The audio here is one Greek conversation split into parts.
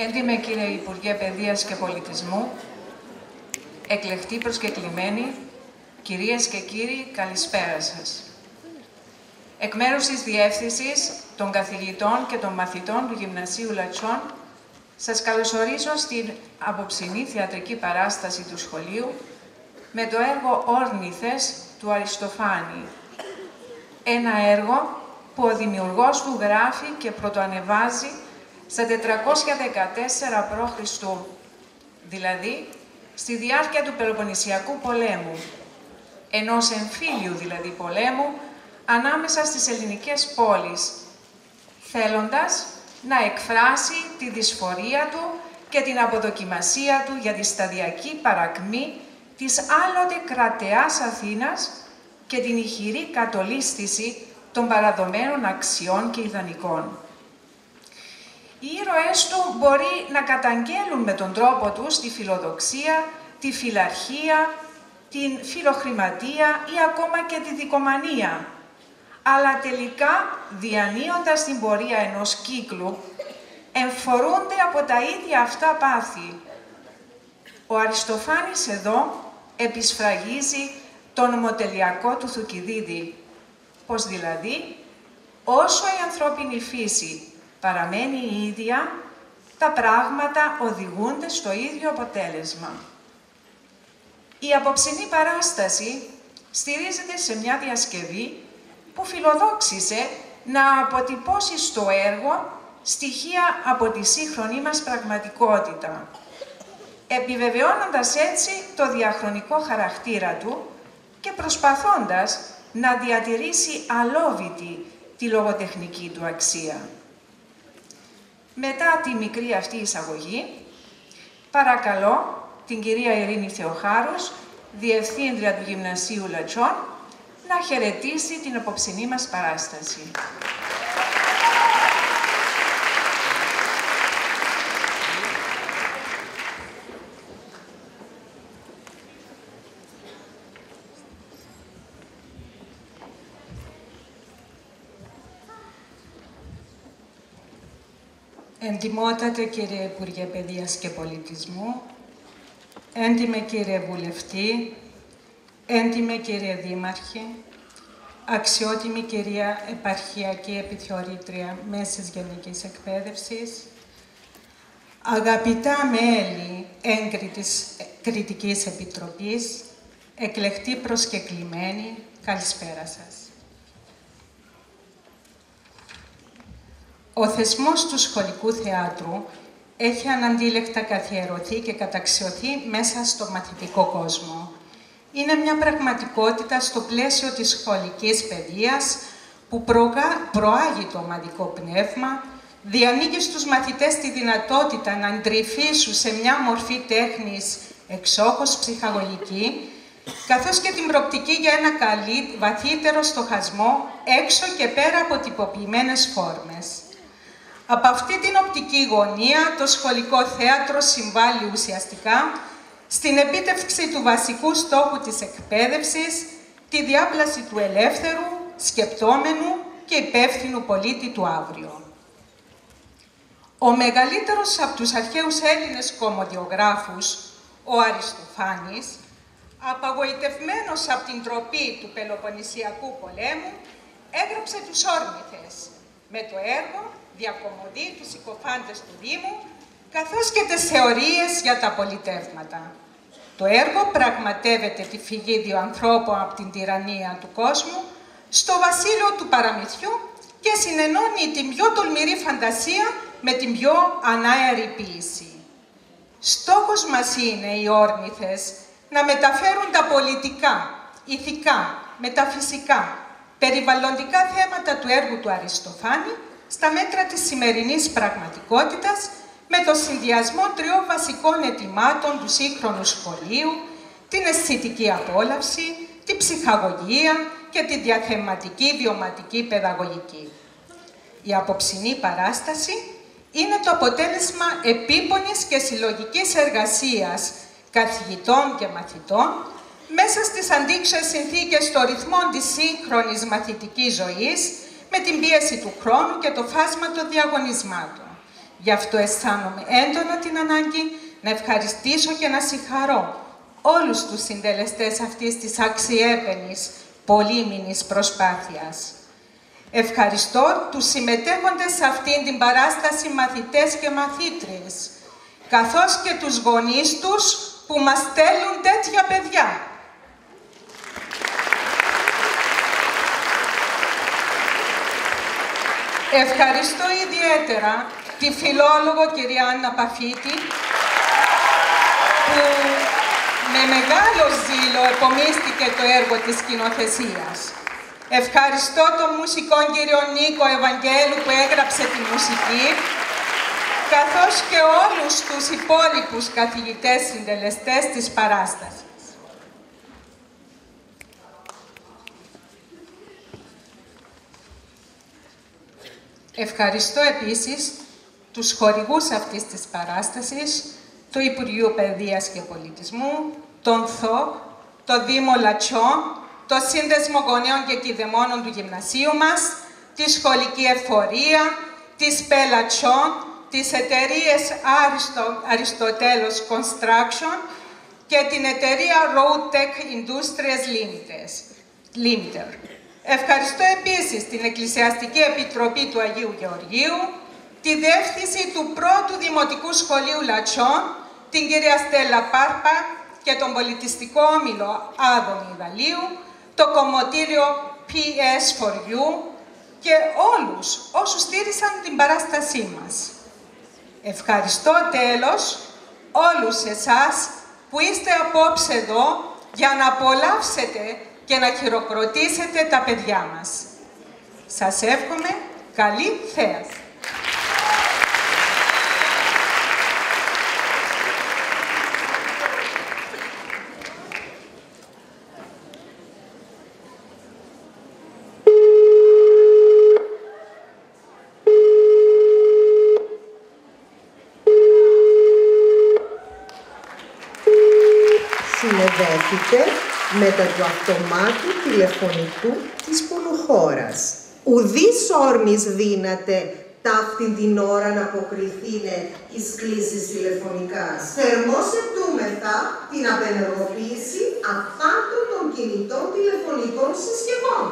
Έντιμε κύριε Υπουργέ Παιδείας και Πολιτισμού, εκλεκτοί προσκεκλημένοι, κυρίες και κύριοι, καλησπέρα σας. Εκ μέρους της Διεύθυνσης των Καθηγητών και των Μαθητών του Γυμνασίου Λατσών, σας καλωσορίζω στην απόψινή θεατρική παράσταση του σχολείου με το έργο «Όρνηθες» του Αριστοφάνη. Ένα έργο που ο δημιουργός του γράφει και πρωτοανεβάζει στα 414 π.Χ., δηλαδή στη διάρκεια του Πελοποννησιακού πολέμου, ενός εμφύλιου δηλαδή πολέμου, ανάμεσα στις ελληνικές πόλεις, θέλοντας να εκφράσει τη δυσφορία του και την αποδοκιμασία του για τη σταδιακή παρακμή της άλλοτε κρατεάς Αθήνας και την ηχηρή κατολίσθηση των παραδομένων αξιών και ιδανικών. Οι ήρωές του μπορεί να καταγγέλουν με τον τρόπο τους τη φιλοδοξία, τη φιλαρχία, την φιλοχρηματία ή ακόμα και τη δικομανία, αλλά τελικά, διανύοντας την πορεία ενός κύκλου, εμφορούνται από τα ίδια αυτά πάθη. Ο Αριστοφάνης εδώ επισφραγίζει τον ομοτελειακό του Θουκυδίδη, πως δηλαδή, όσο η ανθρώπινη φύση παραμένει η ίδια, τα πράγματα οδηγούνται στο ίδιο αποτέλεσμα. Η απόψινή παράσταση στηρίζεται σε μια διασκευή που φιλοδόξησε να αποτυπώσει στο έργο στοιχεία από τη σύγχρονή μας πραγματικότητα, επιβεβαιώνοντας έτσι το διαχρονικό χαρακτήρα του και προσπαθώντας να διατηρήσει αλόβητη τη λογοτεχνική του αξία. Μετά τη μικρή αυτή εισαγωγή, παρακαλώ την κυρία Ειρήνη Θεοχάρους, Διευθύντρια του Γυμνασίου Λατσών, να χαιρετήσει την απόψινή μας παράσταση. Εντιμότατε κύριε Υπουργέ Παιδείας και Πολιτισμού, έντιμε κύριε Βουλευτή, έντιμε κύριε Δήμαρχε, αξιότιμη κυρία Επαρχιακή Επιθεωρήτρια Μέσης Γενικής Εκπαίδευσης, αγαπητά μέλη έγκριτης Κριτικής Επιτροπής, εκλεκτοί προσκεκλημένοι, καλησπέρα σας. Ο θεσμός του σχολικού θεάτρου έχει αναντίλεκτα καθιερωθεί και καταξιωθεί μέσα στο μαθητικό κόσμο. Είναι μια πραγματικότητα στο πλαίσιο της σχολικής παιδείας που προάγει το ομαδικό πνεύμα, διανοίγει στους μαθητές τη δυνατότητα να εντρυφήσουν σε μια μορφή τέχνης εξόχως ψυχαγωγική, καθώς και την προοπτική για ένα βαθύτερο στοχασμό έξω και πέρα από τυποποιημένες φόρμες. Από αυτή την οπτική γωνία, το σχολικό θέατρο συμβάλλει ουσιαστικά στην επίτευξη του βασικού στόχου της εκπαίδευσης, τη διάπλαση του ελεύθερου, σκεπτόμενου και υπεύθυνου πολίτη του αύριο. Ο μεγαλύτερος από τους αρχαίους Έλληνες κωμωδιογράφους, ο Αριστοφάνης, απαγοητευμένος από την τροπή του Πελοποννησιακού πολέμου, έγραψε τους Όρνηθες με το έργο διακομωδεί τους συκοφάντες του Δήμου, καθώς και τις θεωρίες για τα πολιτεύματα. Το έργο πραγματεύεται τη φυγή δύο ανθρώπων από την τυραννία του κόσμου στο βασίλειο του παραμυθιού και συνενώνει την πιο τολμηρή φαντασία με την πιο ανάερη ποίηση. Στόχος μας είναι οι Όρνηθες να μεταφέρουν τα πολιτικά, ηθικά, μεταφυσικά, περιβαλλοντικά θέματα του έργου του Αριστοφάνη στα μέτρα της σημερινής πραγματικότητας με το συνδυασμό τριών βασικών αιτημάτων του σύγχρονου σχολείου, την αισθητική απόλαυση, την ψυχαγωγία και τη διαθεματική βιωματική παιδαγωγική. Η απόψινή παράσταση είναι το αποτέλεσμα επίπονης και συλλογικής εργασίας καθηγητών και μαθητών μέσα στις αντίξωες συνθήκες των ρυθμών της σύγχρονης μαθητικής ζωής, με την πίεση του χρόνου και το φάσμα των διαγωνισμάτων. Γι' αυτό αισθάνομαι έντονα την ανάγκη να ευχαριστήσω και να συγχαρώ όλους τους συντελεστές αυτής της αξιέπαινης, πολύμηνης προσπάθειας. Ευχαριστώ τους συμμετέχοντες σε αυτήν την παράσταση μαθητές και μαθήτριες, καθώς και τους γονείς τους που μας στέλνουν τέτοια παιδιά. Ευχαριστώ ιδιαίτερα τη φιλόλογο κυρία Άννα Παφίτη, που με μεγάλο ζήλο επομίστηκε το έργο της σκηνοθεσίας. Ευχαριστώ τον μουσικό κύριο Νίκο Ευαγγέλου που έγραψε τη μουσική, καθώς και όλους τους υπόλοιπους καθηγητές συντελεστές της παράστασης. Ευχαριστώ επίσης τους χορηγούς αυτής της παράστασης, το Υπουργείο Παιδείας και Πολιτισμού, τον ΘΟΚ, το Δήμο Λατσιών, το Σύνδεσμο Γονέων και Κηδεμόνων του Γυμνασίου μας, τη Σχολική Εφορία, τη ΣΠΕ-Λατσιών, τις εταιρείες Αριστοτέλος Construction και την εταιρεία Roadtech Industries Limited. Ευχαριστώ επίσης την Εκκλησιαστική Επιτροπή του Αγίου Γεωργίου, τη Διεύθυνση του Πρώτου Δημοτικού Σχολείου Λατσιών, την κυρία Στέλλα Πάρπα και τον Πολιτιστικό Όμιλο Άδων Ιδαλίου, το Κομμωτήριο PS4U και όλους όσους στήρισαν την παράστασή μας. Ευχαριστώ τέλος όλους εσάς που είστε απόψε εδώ για να απολαύσετε και να χειροκροτήσετε τα παιδιά μας. Σας εύχομαι καλή θέαση. Συνεδέθηκε μετά του αυτομάτου τηλεφωνικού της Πονοχώρας. Ουδής όρμης δύναται ταύτην την ώρα να αποκριθήνε εις κλήσεις τηλεφωνικάς. Θερμός ετούμεθα την απενεργοποίηση αυτάντων των κινητών τηλεφωνικών συσκευών.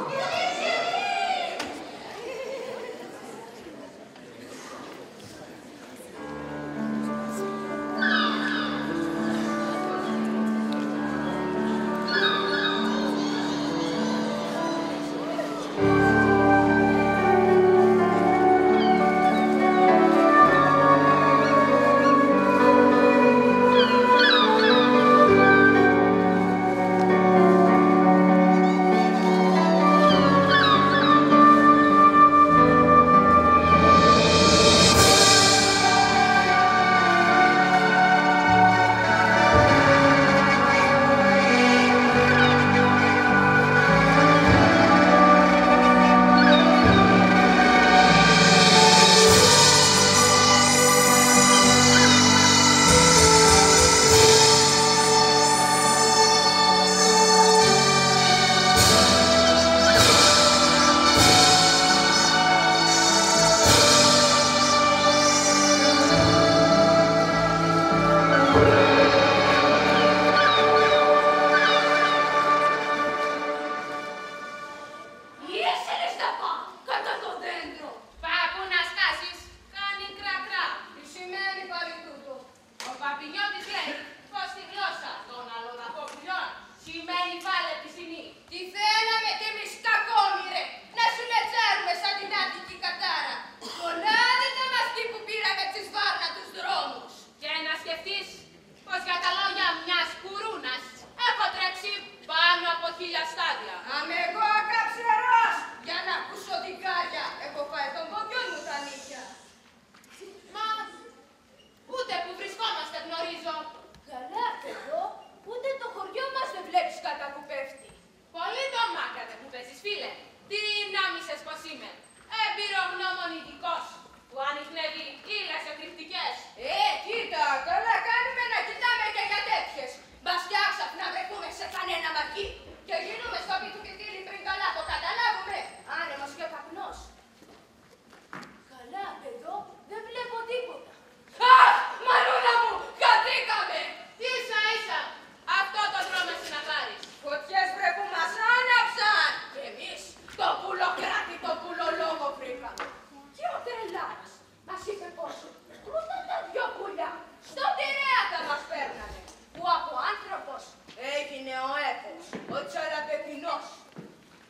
Καλά, εδώ δεν βλέπω τίποτα.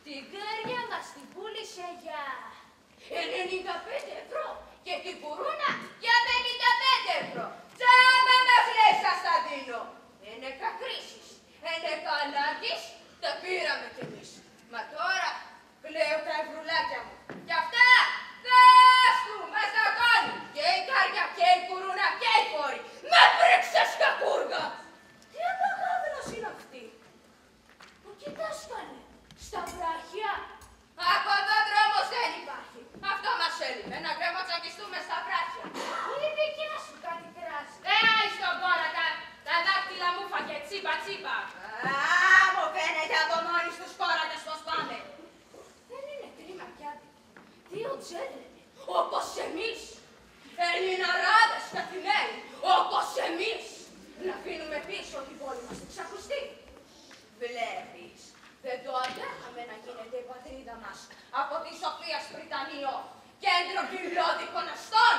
Την κάρια μας την πούλησε για 95 ευρώ και την κουρούνα για 55 ευρώ. Τσάμπα μας λέει σας τα δίνω. Είναι κακρίσεις, είναι κανάκης, τα πήραμε κι εμείς. Μα τώρα κλαίω τα ευρουλάκια μου. Κι αυτά κάστου μας τα κάνει. Και η κάρια και η κουρούνα και η κόρη. Με πρίξες κακούργα. Τι απαγάβρος είναι αυτή που κοιτάσκανε στα βράχια. Από εδώ δρόμος δεν υπάρχει. Αυτό μας έλειπε, να γκρεμοτσακιστούμε στα βράχια. Η δικιά σου κάτι κράζει. Στον κόρακα, τα δάχτυλα μου φάγε τσίπα τσίπα. Μου φαίνεται από μόνοι στους κόρακες πως πάμε. Δεν είναι κρίμα κι άδικο. Δύο τζέλενε, όπως εμείς. Ελληναράδες καθημένοι, όπως εμείς. Να αφήνουμε πίσω την πόλη μας την ξακουστή. Βλέπεις, δεν το αντέχαμε να γίνεται η πατρίδα μας από τη Σοφία Σπριτανείο, κέντρο πυρλώδικων αστών,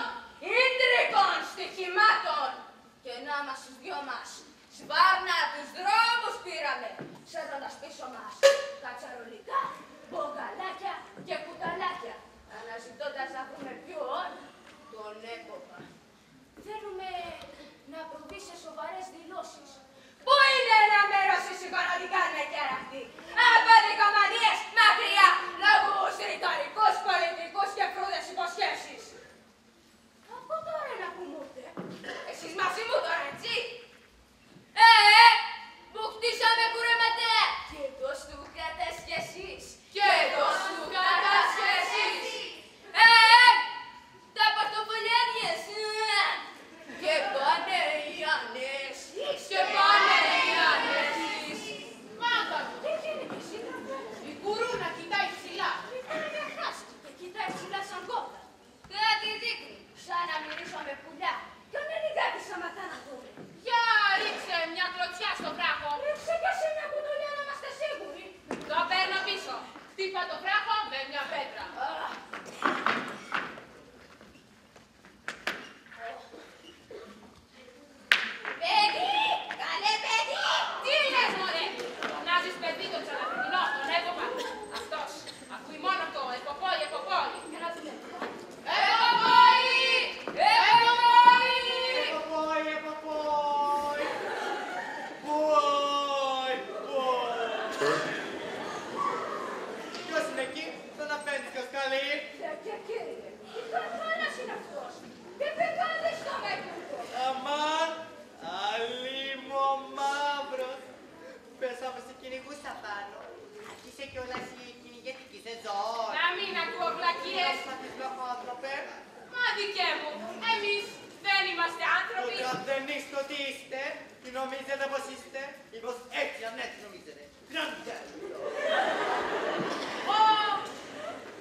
ίντρικων στοιχημάτων. Και να μας τους δυο μας, σβάρνα τους δρόμους πήραμε, σέρνοντας πίσω μας κατσαρολικά, μπογκαλάκια και κουταλάκια, αναζητώντας να βρούμε ποιον τον έκοπα. Θέλουμε να προβεί σε σοβαρές δηλώσεις. Πού είναι ένα μέρος ήσυχο να την κάνουμε κι αυτή. Από δικομανίες μακριά, λόγους ρητορικούς, πολιτικούς και φρούδες υποσχέσεις. Από τώρα να που μου ήρθε. Εσείς μαζί μου τώρα, έτσι. Που χτίσαμε κουρεματέα. Και δώσ' του κάτας κι εσείς. Και δώσ' του κάτας κι εσείς. Τα πορτοφολιάδες. Και πάνε οι ανέσεις. Και πάνε οι ανέσεις. Μάγκα, τι γίνεται σύντροφε. Η κουρούνα κοιτάει ψηλά. Είναι χάστη και κοιτάει ψηλά σαν κότα. Κάτι δείχνει, σαν να μυρίζαμε πουλιά. Κάνε λιγάκι σαματά να δούμε. Για ρίξε μια κλωτσιά στο βράχο. Ρίξε κι εσύ μια κουτουλιά να είμαστε σίγουροι. Το παίρνω πίσω. Χτύπα το βράχο με μια πέτρα. Παιδί! Καλέ παιδί! Τι λες μωρέ! Φωνάζεις παιδί το τσαλαπιτινό, τον έκοπα. Αυτός. Ακούει μόνο το εποπόη, εποπόη. Για να δούμε. Εποπόη! Εποπόη! Εποπόη, εποπόη! Πόη, πόη! Ποιος είναι εκεί, τον απέντικος καλή. Και κύριε, τι καρφάνας είναι αυτός. Και πεκάδες στο μέγεθο. Αμάν, αλίμο μαύρος. Πέσαμε σε κυνηγούς απάνω. Άρχισε κιόλας η κυνηγετική σεζόν. Να μην ακούω βλακίες. Προσπαθείς λοχόανθρωπε. Μα δικέ μου, εμείς δεν είμαστε άνθρωποι. Ούτε αν δεν είστε ότι είστε, τι νομίζετε πως είστε, ή πως έτσι αν έτσι νομίζετε. Γράντε!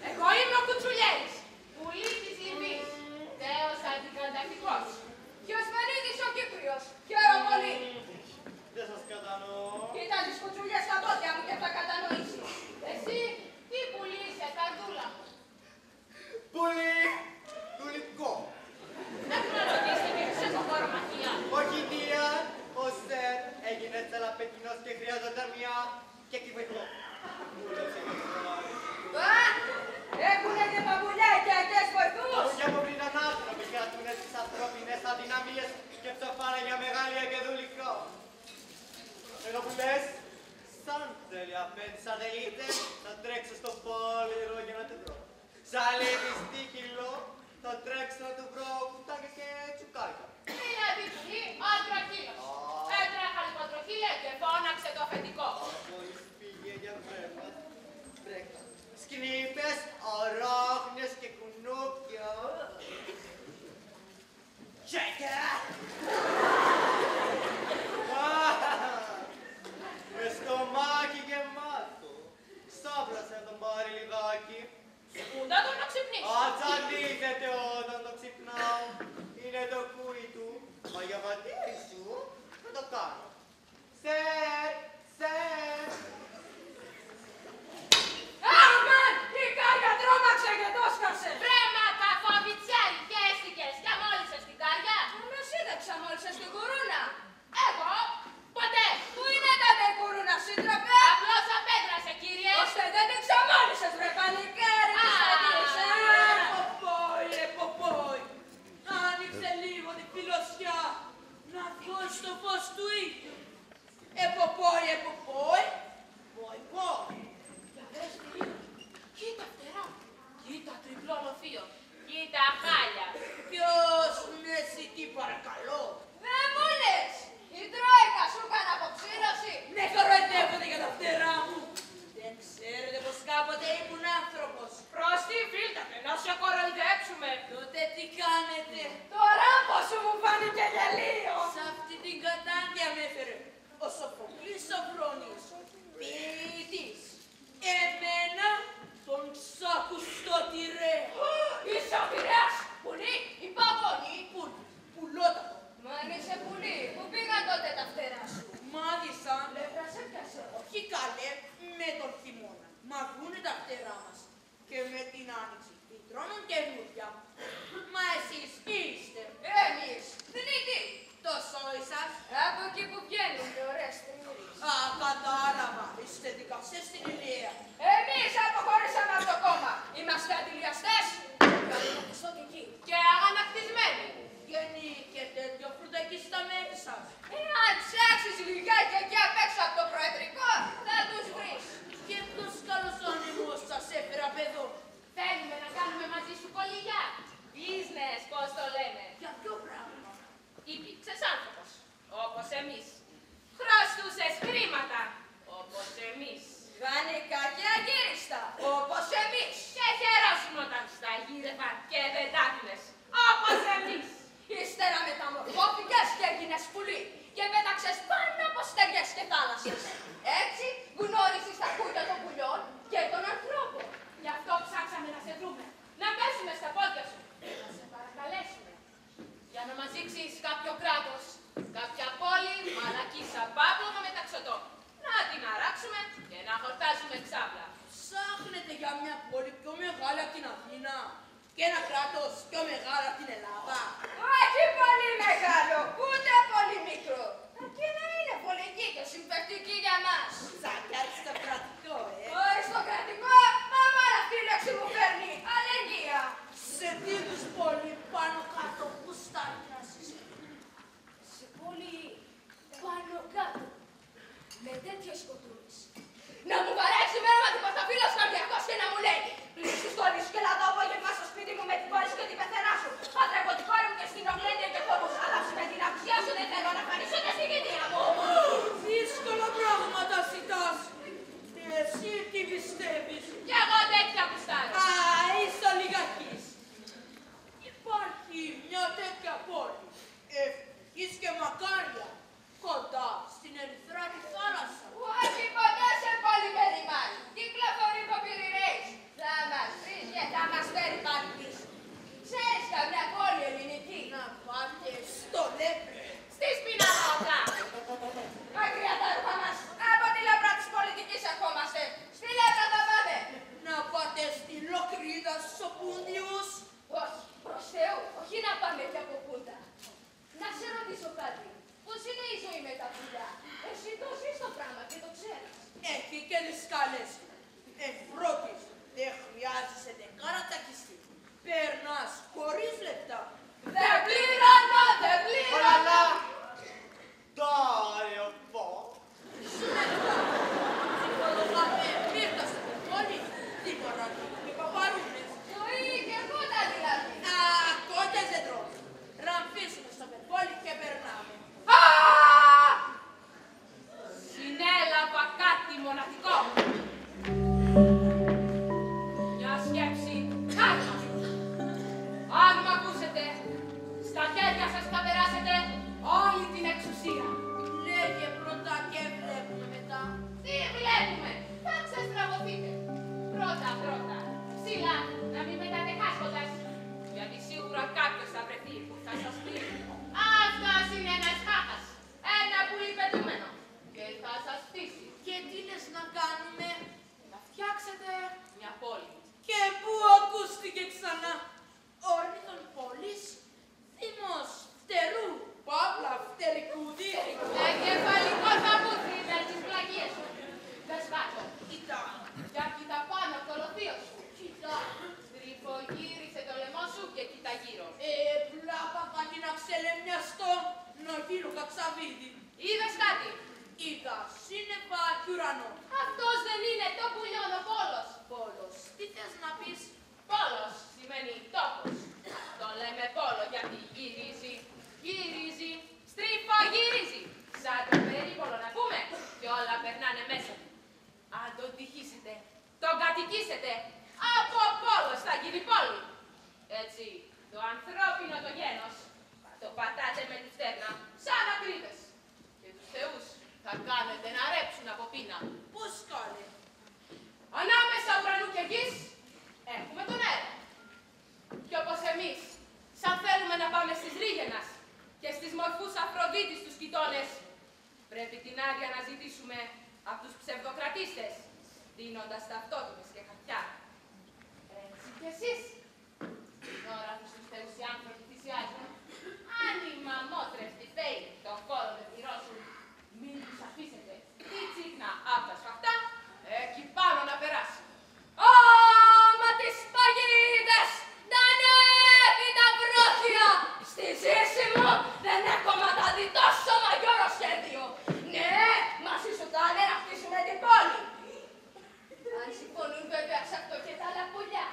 Εγώ είμαι ο Κουτσουλιέρης, πουλής της Λιβύης, τέος αντικατακτικός. Και ο Σπανίδης ο Κύπριος, χαίρομαι πολύ. Δεν σας κατανοώ. Κοίτα τις κουτσουλιές στα πόδια μου και θα κατανοήσεις. Εσύ τι πουλή είσαι, καρδούλα μου. Πουλί! Πουλικό! Έχουμε ρωτήσει και σε κοκορομαχία. Ο Κιτία, ο Σερ, έγινε τσαλαπετινός και χρειάζονταν μια και κυβερνό. Έχουνε και παπουλάκια και βοηθούς. Παπουλιά μου βρήκαν άνθρωποι για να τούνε τις ανθρώπινες αδυναμίες και ψοφάρα για μεγάλη αγεδουλικό. Ενώ που λες, σαν τέλει απέναντι σαν τελείτε, θα τρέξω στο πόλιρο για να το βρω. Σαν λεβιστή κιλό, θα τρέξω να του βρω κουτάκια και τσουκάκια. Είναι αντιπουλή, άντραχύλος. Έτρεχα λοιπόν τροχύλε και φώναξε το αφεντικό. Μόλις πήγε για βρέμα, βρέκα. Σκνήπες, ορόχνες και κουνούπια. Τσέκα! Με στομάκι γεμάτο. Σάπλασε να τον πάρει λιγάκι. Σκούντα τον να ξυπνήσει. Ατσαλίζεται όταν το ξυπνάω. Είναι το κούι του. Μα για πατήρι σου θα το κάνω. Σερ, σερ. Αμάν! Η κάρια τρόμαξε και το σκάσε! Βρέματα, φοβιτσιάρι, πιέστηκες και αμόλυσες την κάρια. Με σύνταξα μόλισες την κουρούνα. Εγώ, ποτέ. Πού είναι τότε η κουρούνα, σύντροφε? Απλώς απέδρασε, κύριε. Ώστε δεν την τα χάλια. Ποιος με ζητεί παρακαλώ. Δεν μου λες. Η Τρόικα σου έκανε αποψήλωση. Με κοροϊδεύονται για τα φτερά μου. Δεν ξέρετε πως κάποτε ήμουν άνθρωπος. Προς τι φίλτατε, να σε κοροϊδέψουμε. Τότε τι κάνετε. Το ράμπο σου μου φάνηκε γελίο. Σε αυτή την κατάντια με έφερε ο Σοφοκλής Σοφρόνης, ποιητής. Εμένα τον ξακουστό τυρέα. Είσαι ο Πειραιάς. Πουλί, η παγωνή. Πουλότατο. Μα αν είσαι πουλί, πού πήγαν τότε τα φτερά σου. Μάλιστα. Λεύρα σε πιάσε. Όχι καλέ με τον χειμώνα. Μα βγούνε τα φτερά μας. Και με την άνοιξη. Τρώνουν καινούρια. Μα εσείς ποιοι είστε. Εμείς, θνητοί. Το σόι σας. Από εκεί που βγαίνουν οι ωραίες τριμμύρες. Α, κατάλαβα. Είστε δικαστές στην Ηλία. Εμείς αποχωρήσαμε από το κόμμα. Είμαστε αντιλιαστές. Καληνοχιστώ και εκεί. Και αγανακτισμένοι. Γεννή και τέτοιο φρουτάκι στα μέρη σας. Εάν ψάξεις λιγάκι εκεί απ' έξω από το προεδρικό, θα τους βρεις. Και ποιος καλός όνειμος σας έφερα απ' εδώ. Θέλουμε να κάνουμε μαζί σου κολυγιά. Business, πώς το λένε. Για ποιο πράγμα. Υπήρξες άνθρωπος, όπως εμείς. Χρωστούσες χρήματα, όπως εμείς. Γανικά και αγύριστα, όπως εμείς. Και χαιρόσουνταν στα γύρευα και δεν τα έδινες, όπως εμείς. Ύστερα μεταμορφώθηκες και έγινες πουλί και πέταξες πάνω από στέγες και θάλασσες. Έτσι γνώρισες τα κούτια των πουλιών και των ανθρώπων. Γι' αυτό ψάξαμε να σε βρούμε, να πέσουμε στα πόδια σου, να σε παρακαλέσουμε. Για να μας δείξεις κάποιο κράτος, κάποια πόλη, μαλακή σαν πάπλωμα μεταξωτό. Να την αράξουμε και να χορτάζουμε ξάπλα. Ψάχνετε για μια πόλη πιο μεγάλη από την Αθήνα και ένα κράτος πιο μεγάλο από την Ελλάδα. Όχι πολύ μεγάλο, ούτε πολύ μικρό. Αρκεί να είναι πολιτική και συμπαικτική για μας. Σαν κι αριστοκρατικό, Αριστοκρατικό, μα μόνο αυτή η λέξη μου φέρνει αλλεργία. Σε τι είδους πόλη πάνω κάτω που στάρει να ζήσει. Σε πόλη πάνω κάτω, με τέτοιες κοτούρες. Να μου βαρέσει με όνομα τυπασταφύλλος καρδιακός και να μου λέει «Πλήσεις τους κόλλης σου και έλα το απόγευμα στο σπίτι μου με την πόλη σου και την πεθερά σου. Άντρεπω τη κόρη μου και στην οκλέντια και πόρους χαλάψει με την αξία σου δεν θέλω να χαρίσω και στην κηδεία μου». Δύσκολα πράγματα ζητάς. Εσύ τι πιστεύεις. Κι εγώ τέτοια κουστάρω. Α, είσαι ολιγαρχής. Υπάρχει μια τέτοια πόλη, ευτυχής και μακάρια, κοντά στην Ερυθρά-τη θάλασσα. Όχι ποτέ σε πόλη με ρημάλι. Κυκλοφορεί το Πυρηναίος. Θα μας βρεις και θα μας φέρει πάλι πίσω. Ξέρεις καμιά πόλη ελληνική. Να πάτε στο Λέπρε. Στη Σπινακότα. Μακριά τα ρούχα μας. Από τη λαμπρά της πολιτικής ερχόμαστε. Στη Λέπρα θα πάμε. Να πάτε στη Λοκρίδα στους Οπούντιους. Όχι, προς Θεού, όχι να πάμε και από πούντα. Να σε ρωτήσω κάτι. Πώς είναι η ζωή με τα πουλιά. Εσύ το ζεις το πράγμα και το ξέρεις. Έχει και δυσκάλες. Πρώτης, δεν χρειάζεσαι δεκάρα τσακιστή. Περνάς χωρίς λεπτά. Δεν πληρώνω, δεν πληρώνω. Ολαλά! Dai un po'. Ψυχολογάμε μύρτα στο πεπόνι, τίποτα και παπαρούνες. Ζωή και κότα δηλαδή. Α, κότες δεν τρώμε. Ραμφίσουμε στο πεπόνι και περνάμε. Συνέλαβα κάτι μοναδικό. Μια σκέψη. Άκμα. Αν μ' ακούσετε, στα χέρια σας θα περάσετε όλη την εξουσία. Λέγε πρώτα και βλέπουμε μετά. Τι βλέπουμε, θα ξεστραβωθείτε. Πρώτα, ψηλά, να μην μετάτε χάσκοντας. Γιατί σίγουρα κάποιος θα βρεθεί που θα σας πει «Αυτός είναι ένας χάχας, ένα πουλί πετούμενο» και θα σας στήσει. Και τι λες να κάνουμε. Να φτιάξετε μια πόλη. Και πού ακούστηκε ξανά. Όρνηθον πόλης, Δήμος φτερού, παύλα φτερικούδη. Εγκεφαλικό θα βούθει με τις πλαγίες σου. Δεν σπάτω. Κοίτα, Για κοίτα πάνω από το λοφείο σου. κοίτα. Τρυπογύρισε το λαιμό σου και κοίτα γύρω. Πλάκα κάτι να ξελεμιαστώ, να γίνω κατσαβίδι. Είδες κάτι. Είδα σύννεφα κι ουρανό. Αυτός δεν είναι το πουλιόν ο πόλος. Πόλος, τι θες να πεις. Πόλος σημαίνει τόπος. νικήσετε, από πόλος θα γίνει πόλη. Έτσι, το ανθρώπινο το γένος θα το πατάτε με τη στέρνα, σαν ακρίδες. Και τους θεούς θα κάνετε να ρέψουν από πείνα. Πώς κάνε? Ανάμεσα ουρανού και γης έχουμε τον αέρα. Και όπως εμείς, σαν θέλουμε να πάμε στις Ρήγαινας και στις μορφούς Αφροδίτης τους κοιτώνες, πρέπει την άδεια να ζητήσουμε από τους ψευδοκρατίστες, δίνοντας ταυτότητες και χαρτιά. Έτσι κι εσείς, την ώρα που στους θεούς οι άνθρωποι θυσιάζουν, αν οι μαμότρευτοι φέοι τον κόρο δεν πληρώσουν, μην τους αφήσετε τη τσίχνα απ' τα σφαχτά, εκεί πάνω να περάσει. Μα τις παγίδες, τα νεύη, τα βρόχια, στη ζήση μου δεν έχω ματάδει τόσο μαγιόρο σχέδιο. Ναι, μαζί σου θα είναι να χτίσουμε την πόλη. Αν συμφωνούν βέβαια σε αυτό και τα άλλα πουλιά.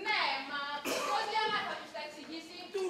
Ναι, μα πώς για να θα τους τα εξηγήσει. Του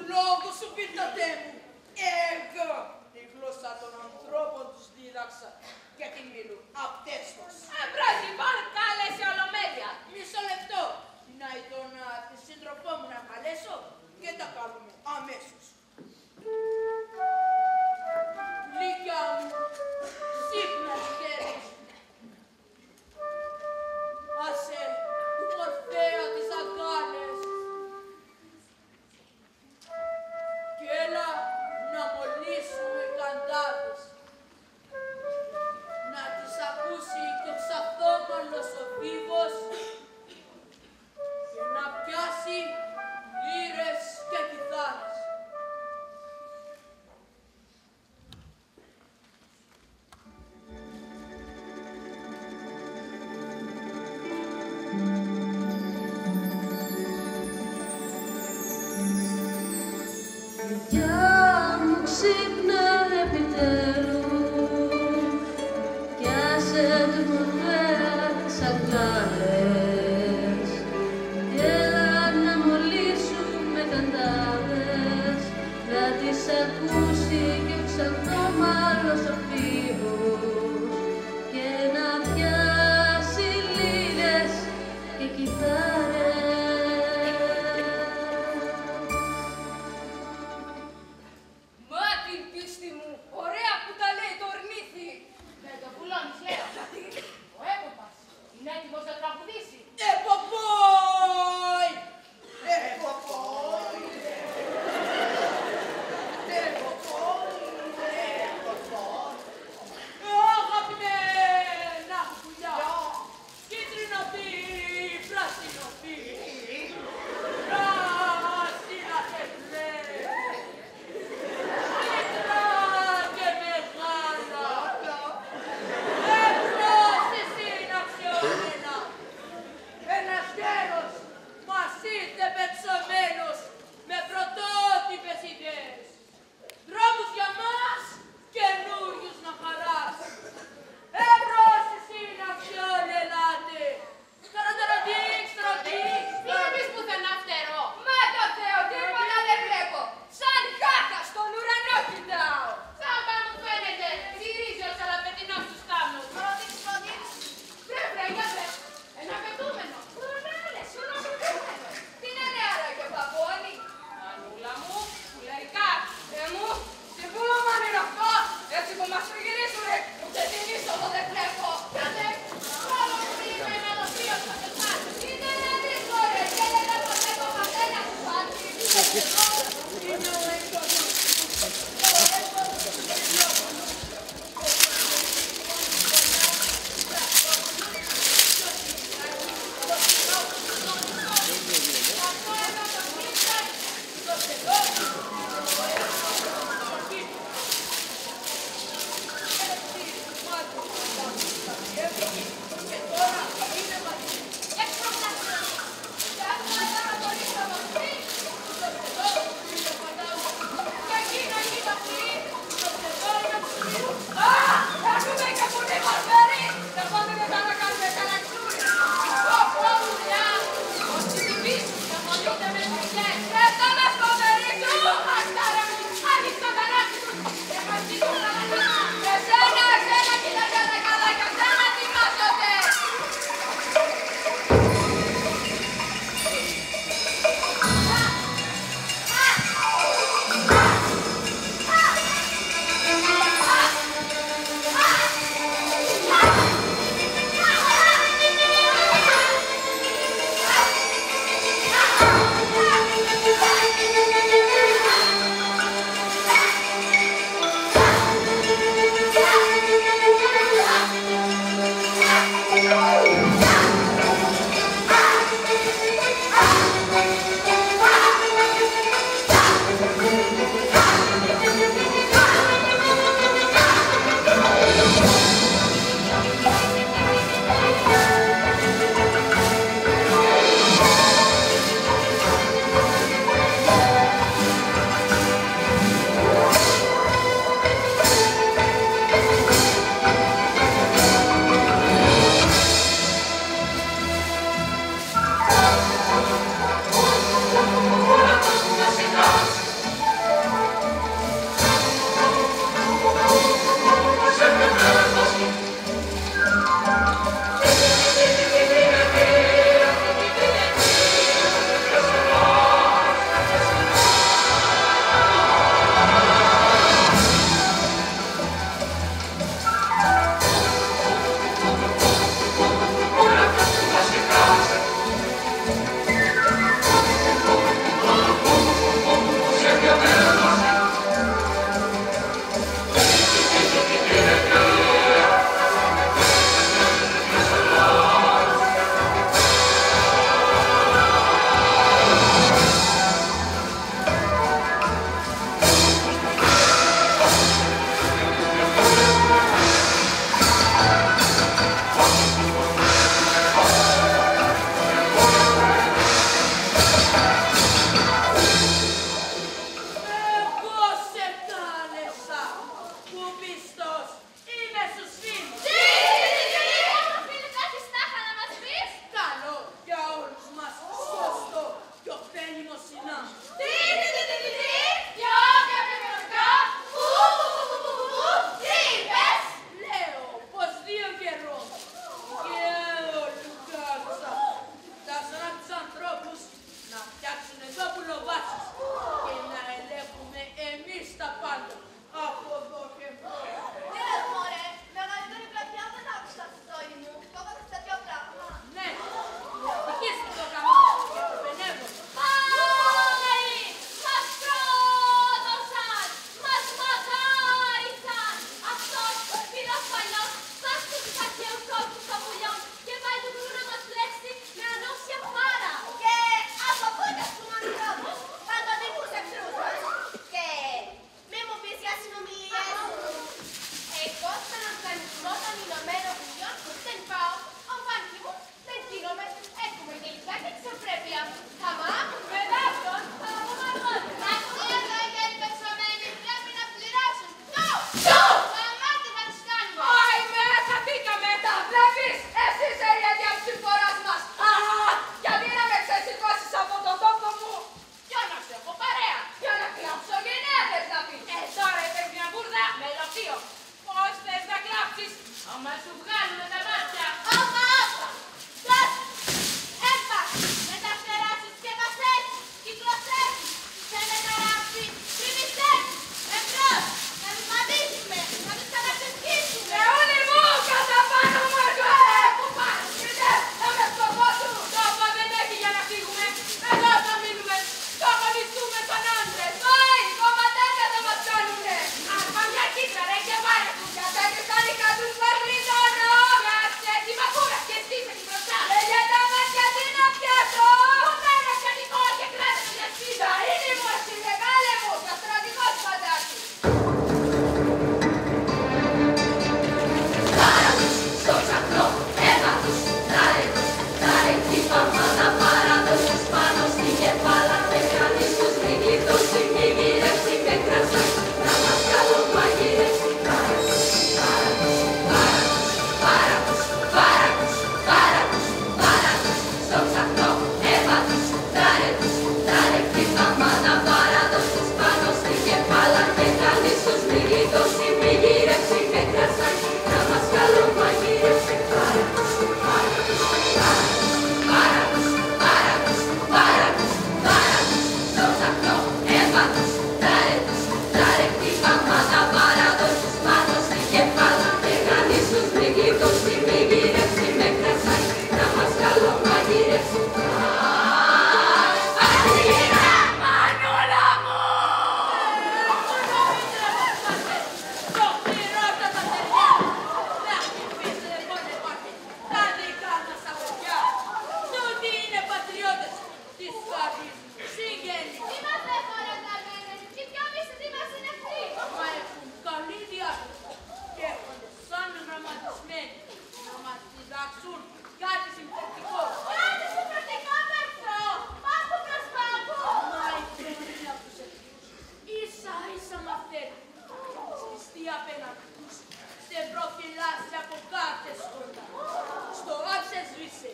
είσαι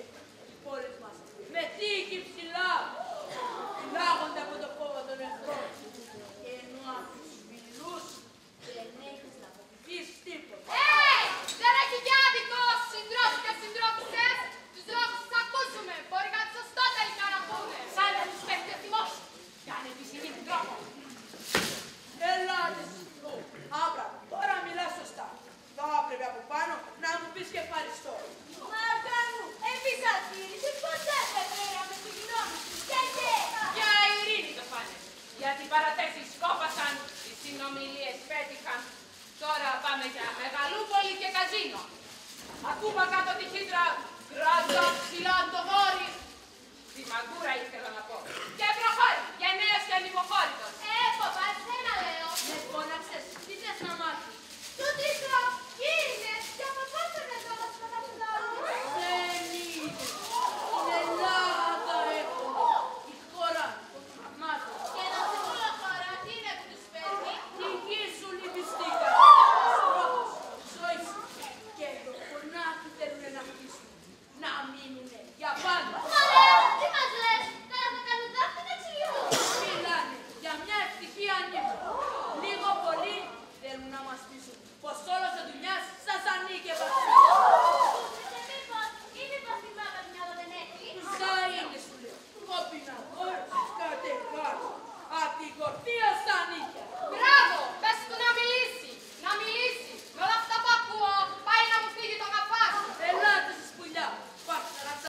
οι πόλεις μας με τείχη ψηλά, φυλάγονται από το φόβο των εχθρών. Ενώ από τους φιλούς δεν έχεις να αποφυγείς τίποτα. Δεν έχει και άδικο, συντρόφοι και συντρόφισσες. Τους δρόμους τους ακούσουμε, μπορεί κάτι σωστό τελικά να πούμε. Σαν να τους πέφτει ο θυμός. Κάνε επισυνή την τρόπο. Ελάτε, Άμπρα, τώρα μιλάς σωστά. Θα έπρεπε από πάνω να μου πεις και ευχαριστώ. Μάγκα μου, εμείς αντίλησες ποτέ δεν πέραμε τη γνώμη σου. Για ειρήνη το πάνε. Γιατί οι παρατέξεις σκόπασαν, οι συνομιλίες πέτυχαν. Τώρα πάμε για Μεγαλούπολη και καζίνο. Ακούμε κάτω τη χύτρα, κράτο ψηλά το βόρει. Τη μαγκούρα ήθελα να πω. Και προχώρη, γενναίος και ανυποχώρητος.